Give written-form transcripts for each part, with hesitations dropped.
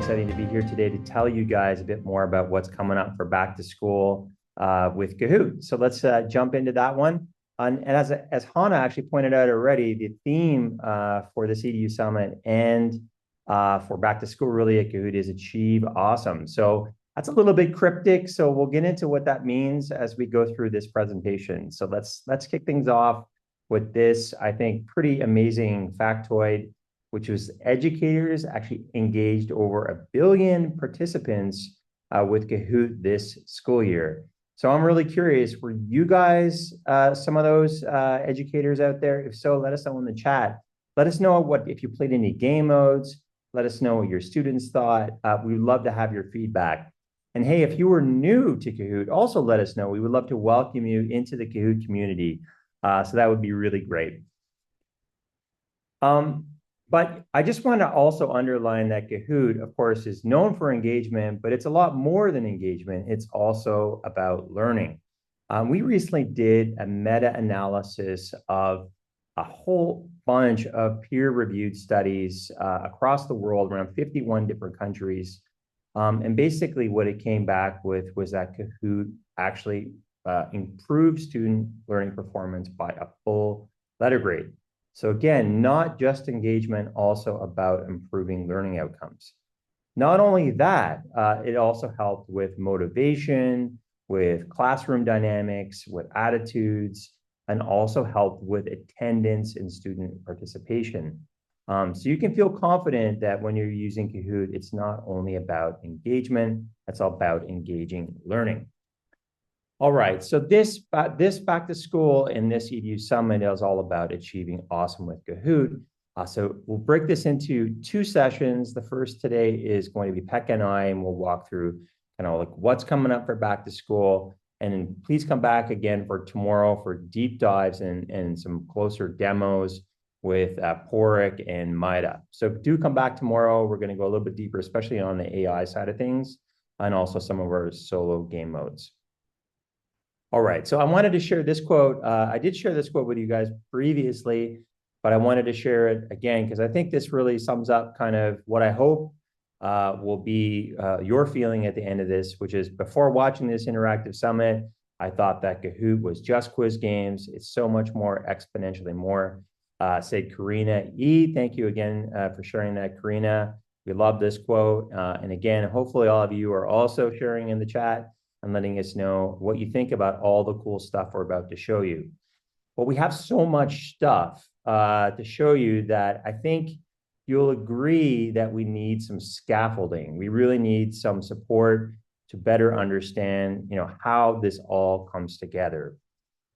exciting to be here today to tell you guys a bit more about what's coming up for back to school with Kahoot. So let's jump into that one. And as Hannah actually pointed out already, the theme for this EDU Summit and for back to school really at Kahoot is Achieve Awesome. So that's a little bit cryptic, so we'll get into what that means as we go through this presentation. So let's kick things off with this, I think, pretty amazing factoid, which was educators actually engaged over 1 billion participants with Kahoot this school year. So I'm really curious, were you guys some of those educators out there? If so, let us know in the chat. Let us know if you played any game modes. Let us know what your students thought. We'd love to have your feedback. And hey, if you were new to Kahoot, also let us know. We would love to welcome you into the Kahoot community. So that would be really great. But I just want to also underline that Kahoot, of course, is known for engagement, but it's a lot more than engagement. It's also about learning. We recently did a meta-analysis of a whole bunch of peer-reviewed studies across the world, around 51 different countries. And basically what it came back with was that Kahoot actually improved student learning performance by a full letter grade. So again, not just engagement, also about improving learning outcomes. Not only that, it also helped with motivation, with classroom dynamics, with attitudes, and also helped with attendance and student participation. So you can feel confident that when you're using Kahoot, it's not only about engagement, it's all about engaging learning. All right, so this back to school and this EDU Summit is all about achieving awesome with Kahoot. So we'll break this into 2 sessions. The first today is going to be Pekka and I, and we'll walk through kind of like what's coming up for back to school. And then please come back again for tomorrow for deep dives and some closer demos with Porik and Maida. So do come back tomorrow. We're going to go a little bit deeper, especially on the AI side of things, and also some of our solo game modes. All right, so I wanted to share this quote. I did share this quote with you guys previously, but I wanted to share it again because I think this really sums up kind of what I hope will be your feeling at the end of this, which is before watching this interactive summit, I thought that Kahoot was just quiz games. It's so much more, exponentially more. Said Karina E. Thank you again for sharing that, Karina. We love this quote. And again, hopefully all of you are also sharing in the chat and letting us know what you think about all the cool stuff we're about to show you. Well, we have so much stuff to show you that I think you'll agree that we need some scaffolding. We really need some support to better understand, how this all comes together.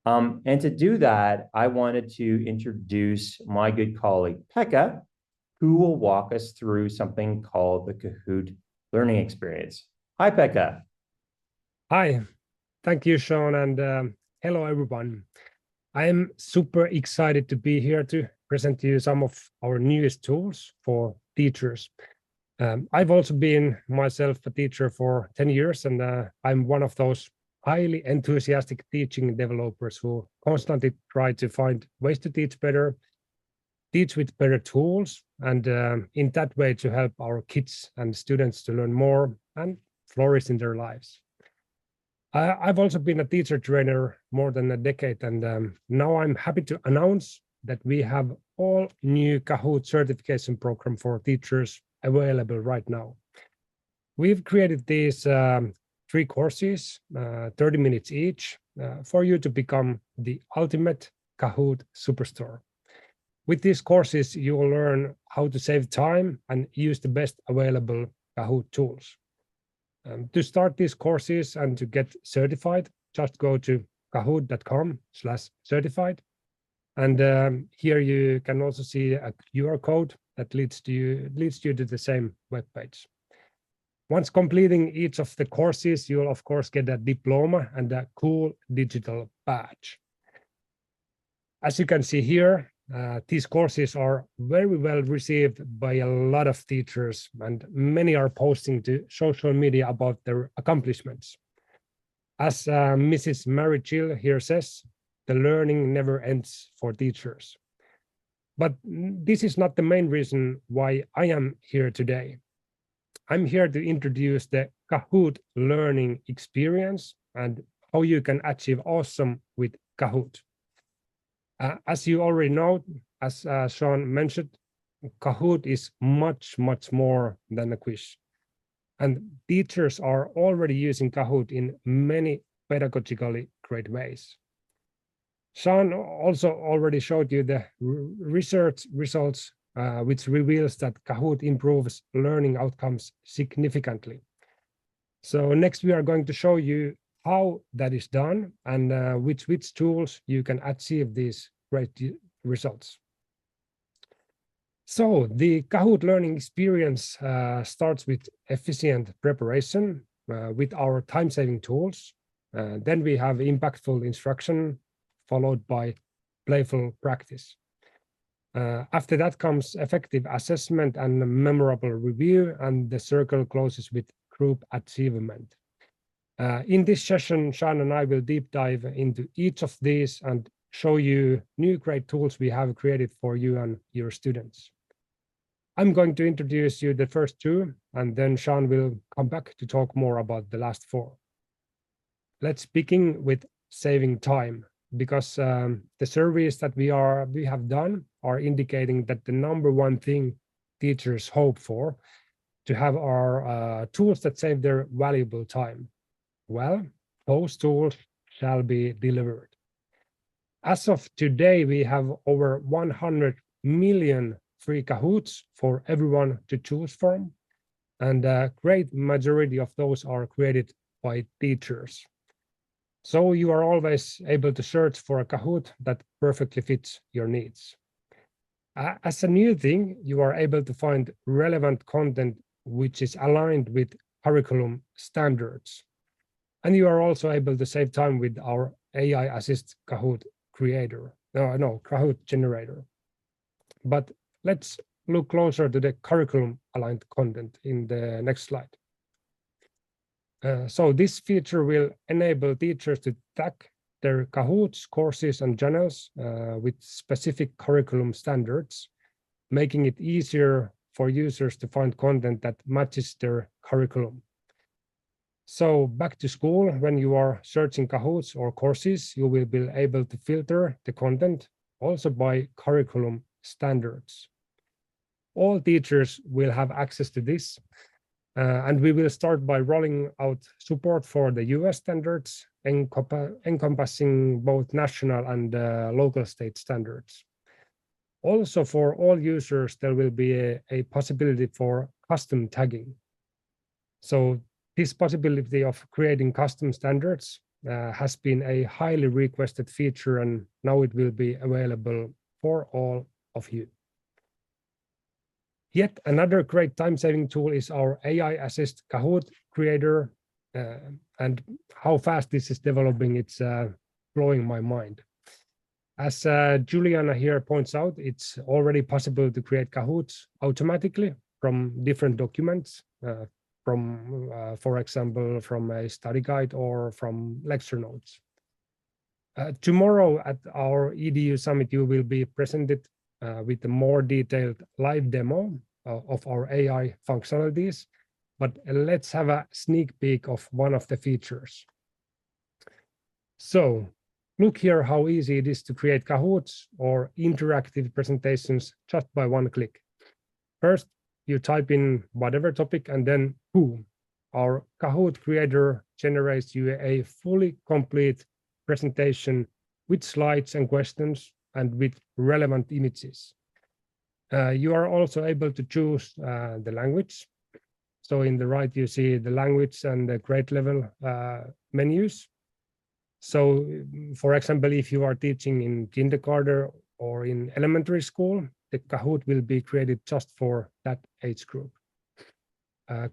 And to do that, I wanted to introduce my good colleague, Pekka, who will walk us through something called the Kahoot learning experience. Hi, Pekka. Hi, thank you, Sean, and hello, everyone. I am super excited to be here to present to you some of our newest tools for teachers. I've also been myself a teacher for 10 years, and I'm one of those highly enthusiastic teaching developers who constantly try to find ways to teach better, teach with better tools, and in that way to help our kids and students to learn more and flourish in their lives. I've also been a teacher trainer more than a decade, and now I'm happy to announce that we have all new Kahoot certification program for teachers available right now. We've created these 3 courses, 30 minutes each, for you to become the ultimate Kahoot superstar. With these courses, you will learn how to save time and use the best available Kahoot tools. To start these courses and to get certified, just go to kahoot.com/certified. And here you can also see a QR code that leads you to the same webpage. Once completing each of the courses, you'll of course get a diploma and a cool digital badge. As you can see here, these courses are very well received by a lot of teachers, and many are posting to social media about their accomplishments. As Mrs. Mary Jill here says, the learning never ends for teachers. But this is not the main reason why I am here today. I'm here to introduce the Kahoot learning experience and how you can achieve awesome with Kahoot. As you already know, as Sean mentioned, Kahoot is much more than a quiz. And teachers are already using Kahoot in many pedagogically great ways. Sean also already showed you the research results, which reveals that Kahoot improves learning outcomes significantly. So next we are going to show you how that is done and which tools you can achieve these great results. So the Kahoot learning experience starts with efficient preparation with our time-saving tools. Then we have impactful instruction, followed by playful practice. After that comes effective assessment and memorable review, and the circle closes with group achievement. In this session, Sean and I will deep dive into each of these and show you new great tools we have created for you and your students. I'm going to introduce you the first two, and then Sean will come back to talk more about the last four. Let's begin with saving time, because the surveys that we have done are indicating that the number one thing teachers hope for to have are tools that save their valuable time. Well, those tools shall be delivered. As of today, we have over 100 million free Kahoots for everyone to choose from, and a great majority of those are created by teachers. So you are always able to search for a Kahoot that perfectly fits your needs. As a new thing, you are able to find relevant content which is aligned with curriculum standards. And you are also able to save time with our AI assist Kahoot creator, Kahoot generator. But let's look closer to the curriculum aligned content in the next slide. So this feature will enable teachers to tag their Kahoots, courses, and channels with specific curriculum standards, making it easier for users to find content that matches their curriculum. So back to school, when you are searching Kahoots or courses, you will be able to filter the content also by curriculum standards. All teachers will have access to this, and we will start by rolling out support for the US standards, encompassing both national and local state standards. Also, for all users, there will be a possibility for custom tagging. So this possibility of creating custom standards has been a highly requested feature, and now it will be available for all of you. Yet another great time-saving tool is our AI Assist Kahoot creator, and how fast this is developing, it's blowing my mind. As Juliana here points out, it's already possible to create Kahoots automatically from different documents, for example, from a study guide or from lecture notes. Tomorrow at our EDU Summit, you will be presented with a more detailed live demo of our AI functionalities, but let's have a sneak peek of one of the features. So look here how easy it is to create Kahoots or interactive presentations just by one click. First, you type in whatever topic, and then boom, our Kahoot creator generates you a fully complete presentation with slides and questions and with relevant images. You are also able to choose the language. So in the right, you see the language and the grade level menus. So for example, if you are teaching in kindergarten or in elementary school, the Kahoot will be created just for that age group.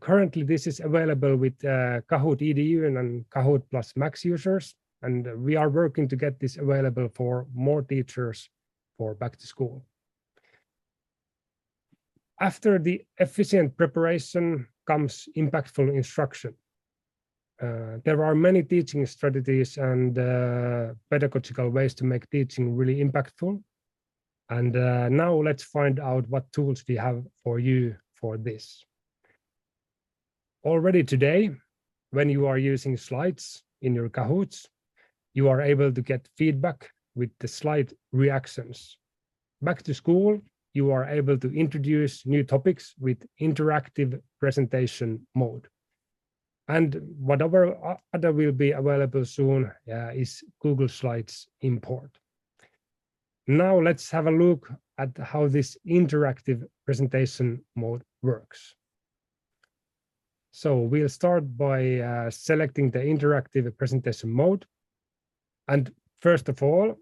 Currently, this is available with Kahoot EDU and Kahoot Plus Max users, and we are working to get this available for more teachers for back to school. After the efficient preparation comes impactful instruction. There are many teaching strategies and pedagogical ways to make teaching really impactful. And now let's find out what tools we have for you for this. Already today, when you are using slides in your Kahoots, you are able to get feedback with the slide reactions. Back to school, you are able to introduce new topics with interactive presentation mode. And whatever other will be available soon is Google Slides import. Now let's have a look at how this interactive presentation mode works. So we'll start by selecting the interactive presentation mode. And first of all,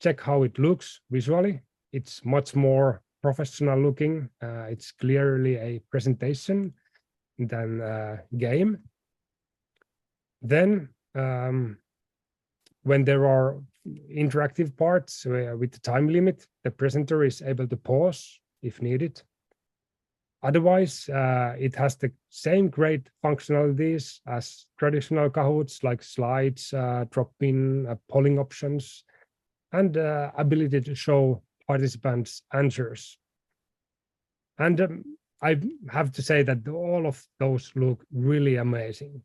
check how it looks visually. It's much more professional looking. It's clearly a presentation than a game. Then when there are interactive parts with the time limit, the presenter is able to pause if needed. Otherwise, it has the same great functionalities as traditional Kahoots like slides, drop-in, polling options, and ability to show participants' answers. And I have to say that all of those look really amazing.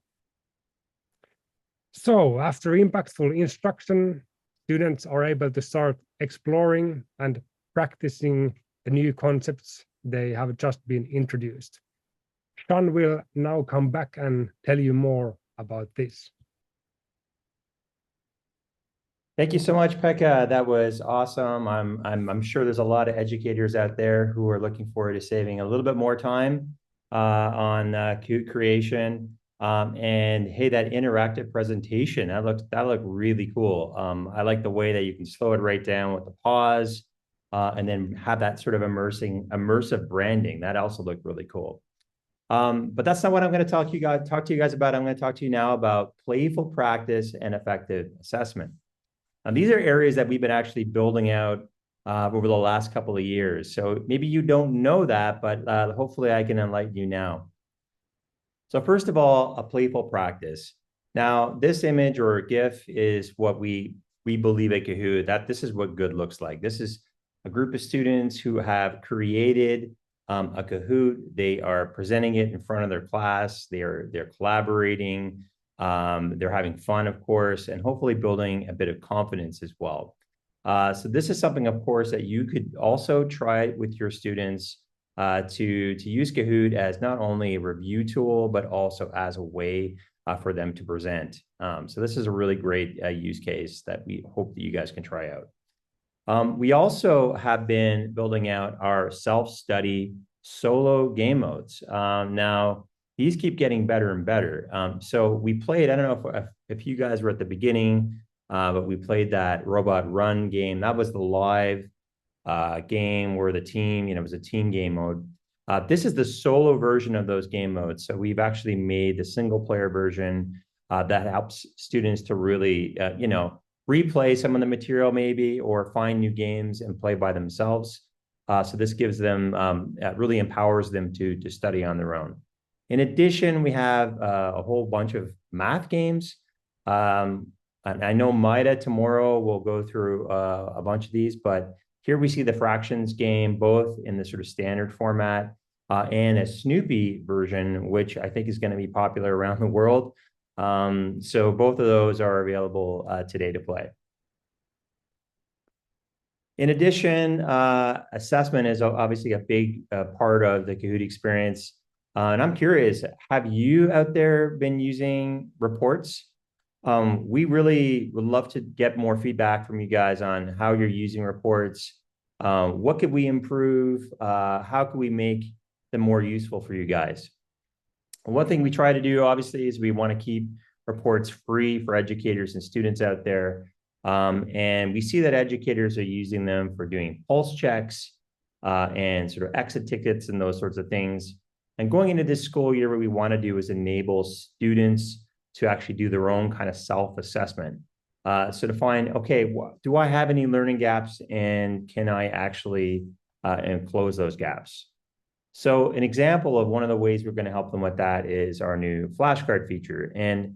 So after impactful instruction, students are able to start exploring and practicing the new concepts they have just been introduced. Sean will now come back and tell you more about this. Thank you so much, Pekka. That was awesome. I'm sure there's a lot of educators out there who are looking forward to saving a little bit more time on Kahoot creation. And hey, that interactive presentation, that looked really cool. I like the way that you can slow it right down with the pause, and then have that sort of immersive branding. That also looked really cool. But that's not what I'm going to talk to you guys about. I'm going to talk to you now about playful practice and effective assessment. These are areas that we've been actually building out over the last couple of years. So maybe you don't know that, but hopefully I can enlighten you now. So first of all, a playful practice. Now, this image or GIF is what we believe at Kahoot, that this is what good looks like. This is a group of students who have created a Kahoot. They are presenting it in front of their class. They're collaborating. They're having fun, of course, and hopefully building a bit of confidence as well. So this is something, of course, that you could also try with your students to use Kahoot as not only a review tool, but also as a way for them to present. So this is a really great use case that we hope that you guys can try out. We also have been building out our self-study solo game modes. Now, these keep getting better and better. So we played, I don't know if you guys were at the beginning, but we played that Robot Run game. That was the live game where the team, it was a team game mode. This is the solo version of those game modes. So we've actually made the single player version that helps students to really, replay some of the material maybe, or find new games and play by themselves. So this gives them, really empowers them to study on their own. In addition, we have a whole bunch of math games. And I know Maida tomorrow will go through a bunch of these, but here we see the fractions game, both in the sort of standard format and a Snoopy version, which I think is going to be popular around the world. So both of those are available today to play. In addition, assessment is obviously a big part of the Kahoot experience. And I'm curious, have you out there been using reports? We really would love to get more feedback from you guys on how you're using reports. What could we improve? How could we make them more useful for you guys? One thing we try to do, obviously, is we want to keep reports free for educators and students out there. And we see that educators are using them for doing pulse checks and sort of exit tickets and those sorts of things. And going into this school year, what we want to do is enable students to actually do their own kind of self-assessment. So to find, okay, do I have any learning gaps, and can I actually close those gaps? So an example of one of the ways we're going to help them with that is our new flashcard feature. And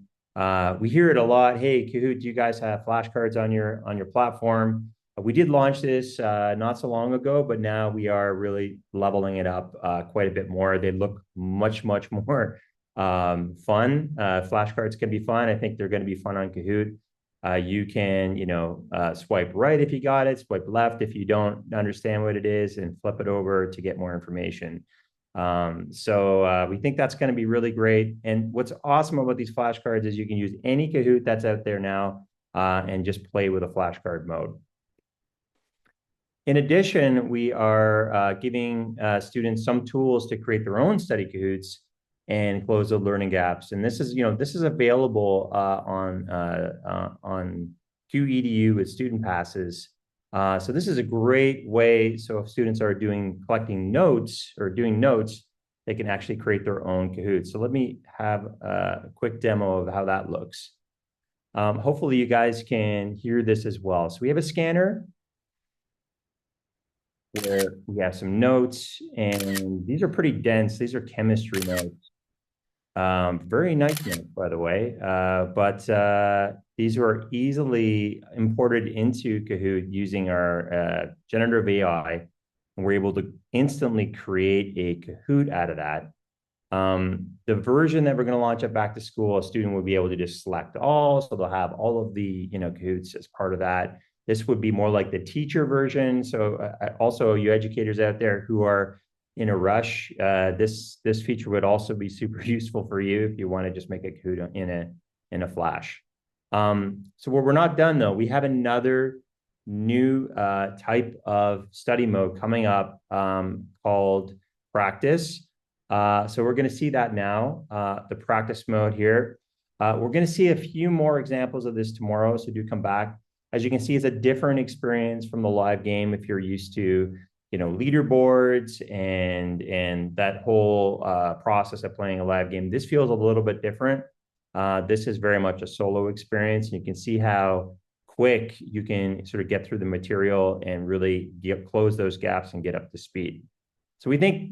we hear it a lot. Hey, Kahoot, do you guys have flashcards on your platform? We did launch this not so long ago, but now we are really leveling it up quite a bit more. They look much, much more fun. Flashcards can be fun. I think they're going to be fun on Kahoot. You can, swipe right if you got it, swipe left if you don't understand what it is, and flip it over to get more information. So we think that's going to be really great. And what's awesome about these flashcards is you can use any Kahoot that's out there now and just play with a flashcard mode. In addition, we are giving students some tools to create their own study Kahoots and close the learning gaps. And this is available on QEDU with student passes. So this is a great way. So if students are collecting notes or doing notes, they can actually create their own Kahoot. So let me have a quick demo of how that looks. Hopefully you guys can hear this as well. So we have a scanner where we have some notes, and these are pretty dense. These are chemistry notes. Very nice notes, by the way. But these were easily imported into Kahoot using our generative AI, and we're able to instantly create a Kahoot out of that. The version that we're going to launch at back to school, a student will be able to just select all, so they'll have all of the Kahoots as part of that. This would be more like the teacher version. So also you educators out there who are in a rush, this feature would also be super useful for you if you want to just make a Kahoot in a flash. So we're not done though. We have another new type of study mode coming up called practice. So we're going to see that now, the practice mode here. We're going to see a few more examples of this tomorrow, so do come back. As you can see, it's a different experience from the live game if you're used to, leaderboards and that whole process of playing a live game. This feels a little bit different. This is very much a solo experience. You can see how quick you can sort of get through the material and really close those gaps and get up to speed. So we think,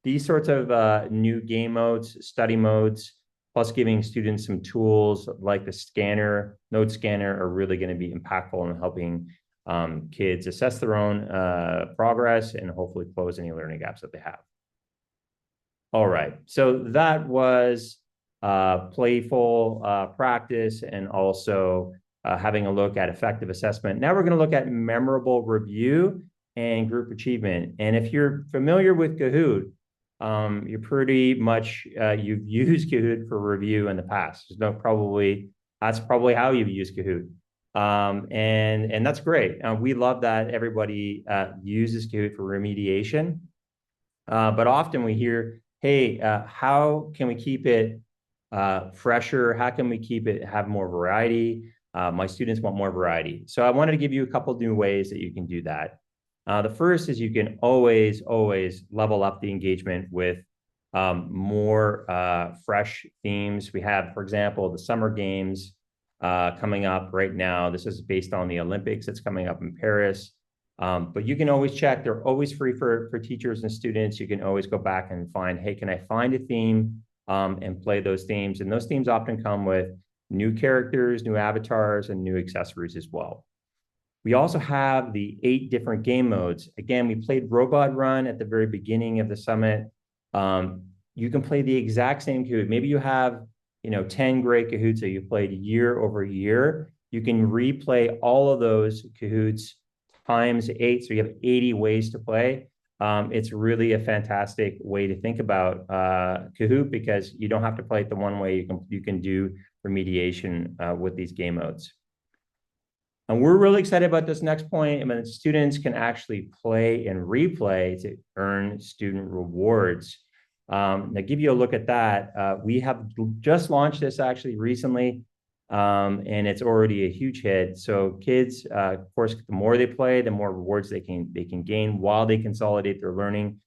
these sorts of new game modes, study modes, plus giving students some tools like the scanner, note scanner, are really going to be impactful in helping kids assess their own progress and hopefully close any learning gaps that they have. All right, so that was playful practice and also having a look at effective assessment. Now we're going to look at memorable review and group achievement. And if you're familiar with Kahoot, you're pretty much, you've used Kahoot for review in the past. That's probably how you've used Kahoot. And that's great. We love that everybody uses Kahoot for remediation. But often we hear, hey, how can we keep it fresher? How can we have more variety? My students want more variety. So I wanted to give you a couple of new ways that you can do that. The first is you can always level up the engagement with more fresh themes. We have, for example, the Summer Games coming up right now. This is based on the Olympics that's coming up in Paris. But you can always check. They're always free for teachers and students. You can always go back and find, hey, can I find a theme and play those themes? And those themes often come with new characters, new avatars, and new accessories as well. We also have the 8 different game modes. Again, we played Robot Run at the very beginning of the summit. You can play the exact same Kahoot. Maybe you have 10 great Kahoots that you played year over year. You can replay all of those Kahoots times 8, so you have 80 ways to play. It's really a fantastic way to think about Kahoot because you don't have to play it the one way. You can do remediation with these game modes. And we're really excited about this next point. I mean, students can actually play and replay to earn student rewards. Now, give you a look at that. We have just launched this actually recently, and it's already a huge hit. So kids, of course, the more they play, the more rewards they can gain while they consolidate their learning.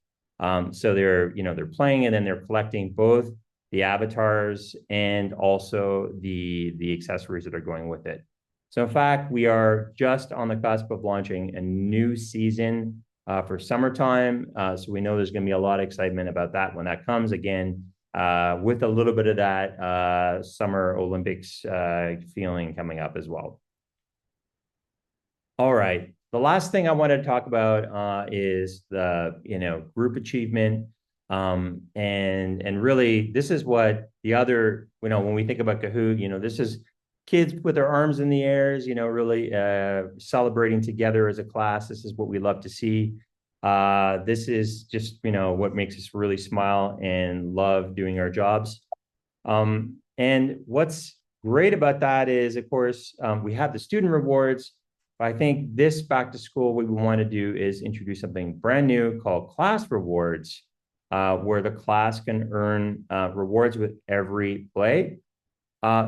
So they're playing and then they're collecting both the avatars and also the accessories that are going with it. So in fact, we are just on the cusp of launching a new season for summertime. So we know there's going to be a lot of excitement about that when that comes again, with a little bit of that Summer Olympics feeling coming up as well. All right. The last thing I wanted to talk about is the group achievement, and really this is what the other when we think about Kahoot, this is kids with their arms in the airs, really celebrating together as a class. This is what we love to see. This is just what makes us really smile and love doing our jobs. And what's great about that is, of course, we have the student rewards. But I think this back to school, what we want to do is introduce something brand new called class rewards, where the class can earn rewards with every play.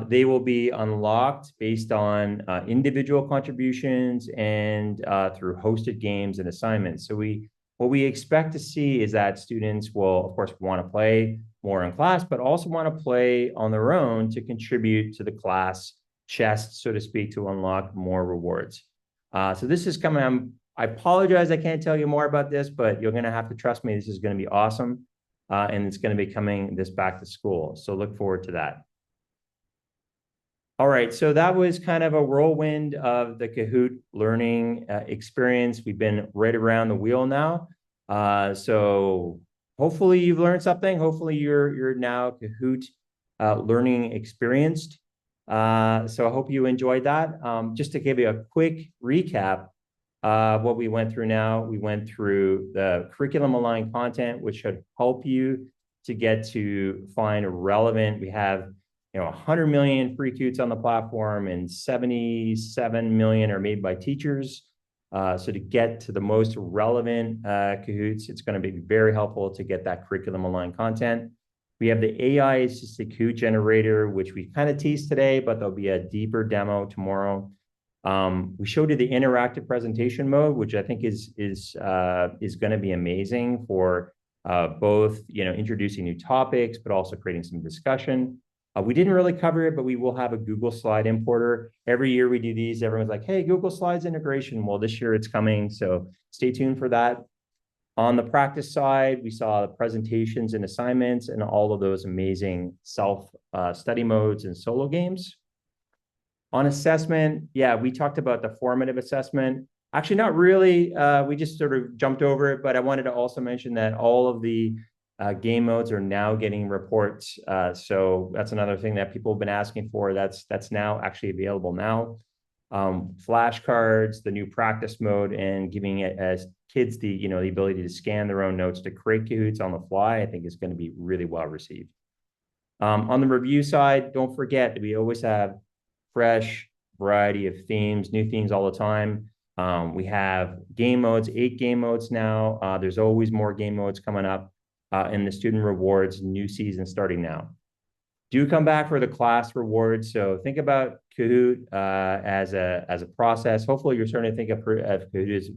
They will be unlocked based on individual contributions and through hosted games and assignments. So what we expect to see is that students will, of course, want to play more in class, but also want to play on their own to contribute to the class chest, so to speak, to unlock more rewards. So this is coming. I apologize, I can't tell you more about this, but you're going to have to trust me. This is going to be awesome, and it's going to be coming this back to school. So look forward to that. All right, so that was kind of a whirlwind of the Kahoot learning experience. We've been right around the wheel now. So hopefully you've learned something. Hopefully you're now Kahoot learning experienced. So I hope you enjoyed that. Just to give you a quick recap, what we went through now, we went through the curriculum aligned content, which should help you to get to find relevant. We have 100 million free Kahoots on the platform, and 77 million are made by teachers. So to get to the most relevant Kahoots, it's going to be very helpful to get that curriculum aligned content. We have the AI assisted Kahoot generator, which we kind of teased today, but there'll be a deeper demo tomorrow. We showed you the interactive presentation mode, which I think is going to be amazing for both introducing new topics, but also creating some discussion. We didn't really cover it, but we will have a Google Slide importer. Every year we do these. Everyone's like, hey, Google Slides integration. Well, this year it's coming, so stay tuned for that. On the practice side, we saw the presentations and assignments and all of those amazing self-study modes and solo games. On assessment, yeah, we talked about the formative assessment. Actually, not really. We just sort of jumped over it, but I wanted to also mention that all of the game modes are now getting reports. So that's another thing that people have been asking for. That's now actually available now. Flashcards, the new practice mode, and giving it as kids the ability to scan their own notes to create Kahoots on the fly, I think is going to be really well received. On the review side, don't forget that we always have fresh variety of themes, new themes all the time. We have game modes, 8 game modes now. There's always more game modes coming up. And the student rewards new season starting now. Do come back for the class rewards. So think about Kahoot as a process. Hopefully, you're starting to think of Kahoot as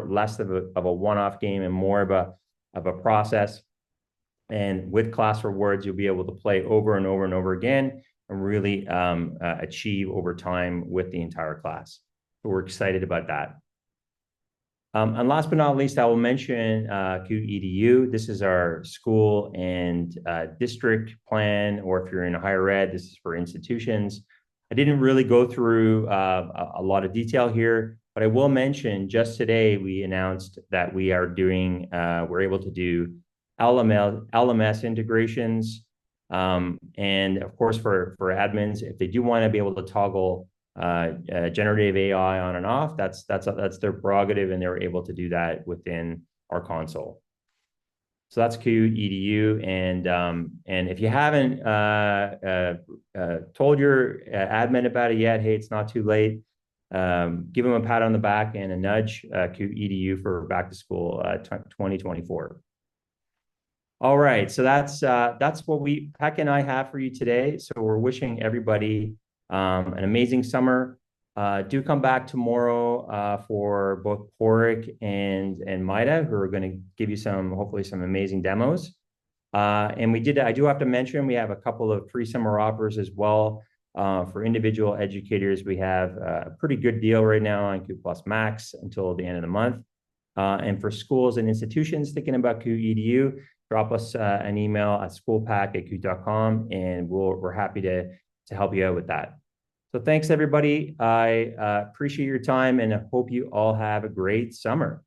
less of a one-off game and more of a process. And with class rewards, you'll be able to play over and over and over again and really achieve over time with the entire class. So we're excited about that. And last but not least, I will mention Kahoot EDU. This is our school and district plan, or if you're in higher ed, this is for institutions. I didn't really go through a lot of detail here, but I will mention just today we announced that we are doing, we're able to do LMS integrations. And of course, for admins, if they do want to be able to toggle generative AI on and off, that's their prerogative, and they're able to do that within our console. So that's Kahoot EDU, and if you haven't told your admin about it yet, hey, it's not too late. Give them a pat on the back and a nudge. Kahoot EDU for back to school 2024. All right, so that's what Pekka and I have for you today. So we're wishing everybody an amazing summer. Do come back tomorrow for both Porik and Maida, who are going to give you hopefully some amazing demos. And I do have to mention, we have a couple of free summer offers as well. For individual educators, we have a pretty good deal right now on Kahoot Plus Max until the end of the month. And for schools and institutions thinking about Kahoot EDU, drop us an email at schoolpack@kahoot.com, and we're happy to help you out with that. So thanks, everybody. I appreciate your time and I hope you all have a great summer.